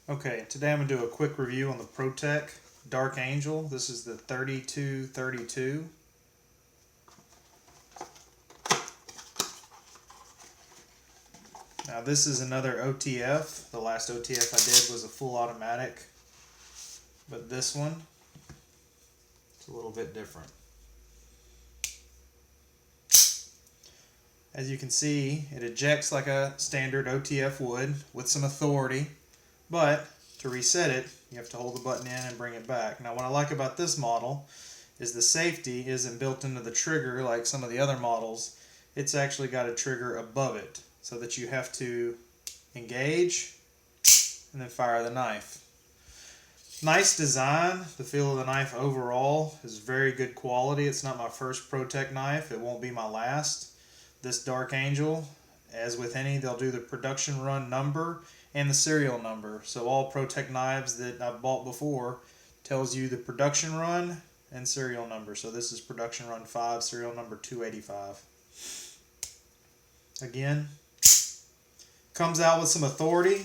Okay, today I'm going to do a quick review on the ProTech Dark Angel. This is the 3232. Now this is another OTF. The last OTF I did was a full automatic, but this one is a little bit different. As you can see, it ejects like a standard OTF would with some authority, but to reset it, you have to hold the button in and bring it back. Now what I like about this model is the safety isn't built into the trigger like some of the other models. It's actually got a trigger above it so that you have to engage and then fire the knife. Nice design. The feel of the knife overall is very good quality. It's not my first ProTech knife. It won't be my last. This Dark Angel, as with any, they'll do the production run number and the serial number. So all ProTech knives that I've bought before tells you the production run and serial number. So this is production run 5, serial number 285. Again, comes out with some authority.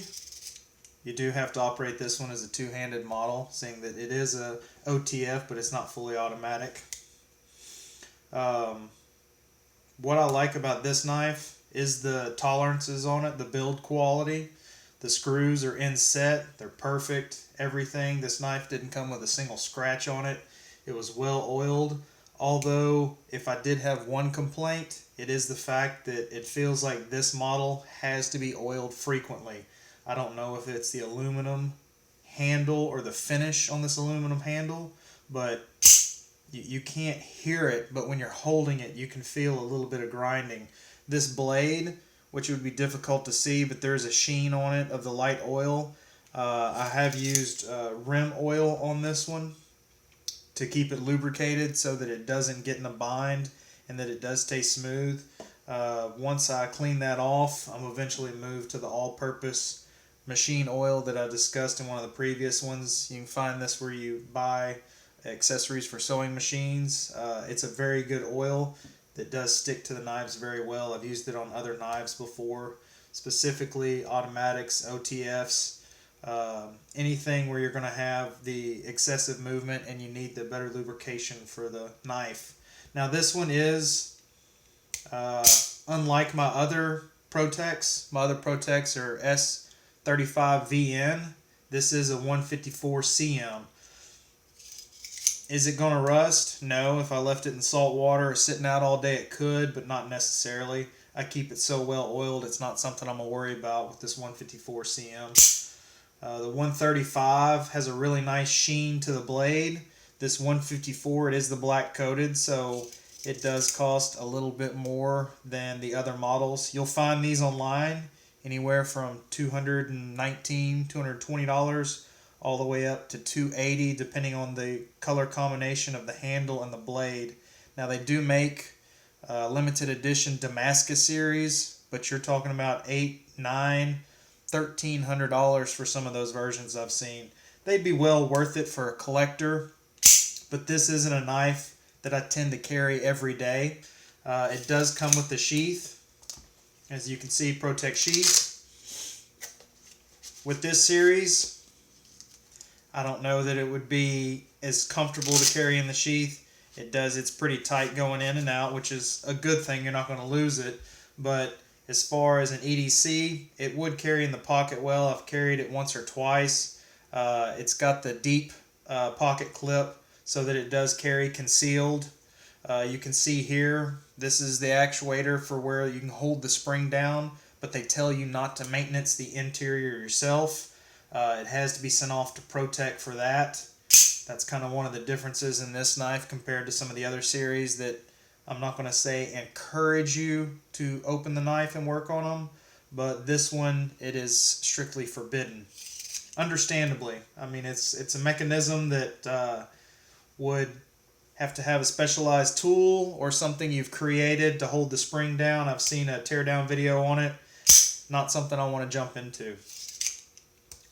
You do have to operate this one as a two-handed model, seeing that it is a OTF, but it's not fully automatic. What I like about this knife is the tolerances on it, the build quality. The screws are inset, they're perfect, everything. This knife didn't come with a single scratch on it. It was well oiled, although if I did have one complaint, it is the fact that it feels like this model has to be oiled frequently. I don't know if it's the aluminum handle or the finish on this aluminum handle, but you can't hear it, but when you're holding it, you can feel a little bit of grinding. This blade, which would be difficult to see, but there's a sheen on it of the light oil. I have used rim oil on this one to keep it lubricated so that it doesn't get in a bind and that it does stay smooth. Once I clean that off, I'm eventually move to the all-purpose machine oil that I discussed in one of the previous ones. You can find this where you buy accessories for sewing machines. It's a very good oil that does stick to the knives very well. I've used it on other knives before, specifically automatics, OTFs, anything where you're going to have the excessive movement and you need the better lubrication for the knife. Now this one is unlike my other ProTechs. My other ProTechs are S35VN. This is a 154 CM. Is it going to rust? No. If I left it in salt water or sitting out all day, it could, but not necessarily. I keep it so well oiled, it's not something I'm going to worry about with this 154 CM. The 135 has a really nice sheen to the blade. This 154, it is the black coated, so it does cost a little bit more than the other models. You'll find these online anywhere from $219, $220 all the way up to $280 depending on the color combination of the handle and the blade. Now they do make limited edition Damascus series, but you're talking about $800, $900, $1,300 for some of those versions I've seen. They'd be well worth it for a collector, but this isn't a knife that I tend to carry every day. It does come with the sheath. As you can see, ProTech sheath. With this series, I don't know that it would be as comfortable to carry in the sheath. It's pretty tight going in and out, which is a good thing. You're not going to lose it. But as far as an EDC, it would carry in the pocket well. I've carried it once or twice. It's got the deep pocket clip so that it does carry concealed. You can see here, this is the actuator for where you can hold the spring down, but they tell you not to maintenance the interior yourself. It has to be sent off to ProTech for that. That's kind of one of the differences in this knife compared to some of the other series that I'm not going to say encourage you to open the knife and work on them, but this one, it is strictly forbidden. Understandably. I mean, it's a mechanism that would have to have a specialized tool or something you've created to hold the spring down. I've seen a teardown video on it. Not something I want to jump into.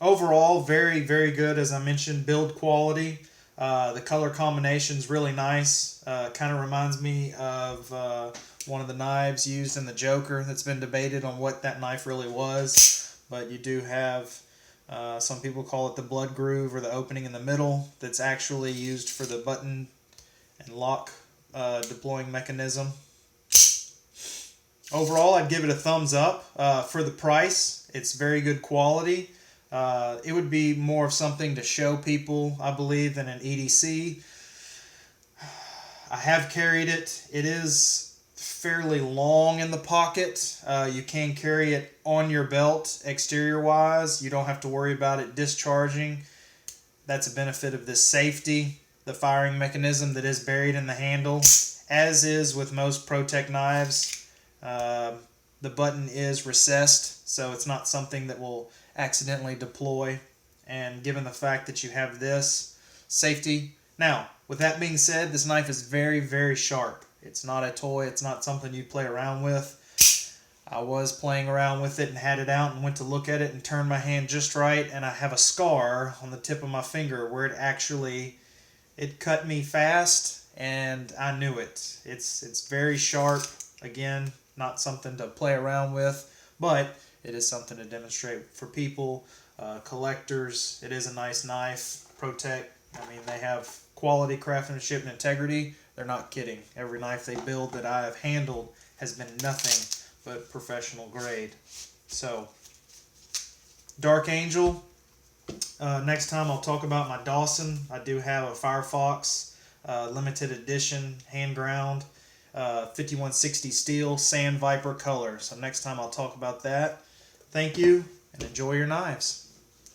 Overall, very, very good, as I mentioned, build quality. The color combination is really nice. Kind of reminds me of one of the knives used in the Joker that's been debated on what that knife really was. But you do have Some people call it the blood groove or the opening in the middle. That's actually used for the button and lock deploying mechanism. Overall, I'd give it a thumbs up. For the price, it's very good quality. It would be more of something to show people, I believe, than an EDC. I have carried it. It is fairly long in the pocket. You can carry it on your belt exterior wise. You don't have to worry about it discharging. That's a benefit of this safety. The firing mechanism that is buried in the handle, as is with most ProTech knives. The button is recessed, so it's not something that will accidentally deploy. And given the fact that you have this safety. Now, with that being said, this knife is very, very sharp. It's not a toy. It's not something you play around with. I was playing around with it and had it out and went to look at it and turned my hand just right, and I have a scar on the tip of my finger where it cut me fast, and I knew it. It's very sharp. Again, not something to play around with, but it is something to demonstrate for people, collectors. It is a nice knife. ProTech, I mean, they have quality, craftsmanship, and integrity. They're not kidding. Every knife they build that I have handled has been nothing but professional grade. So, Dark Angel. Next time I'll talk about my Dawson. I do have a Firefox limited edition hand ground 5160 steel Sand Viper color. So next time I'll talk about that. Thank you and enjoy your knives.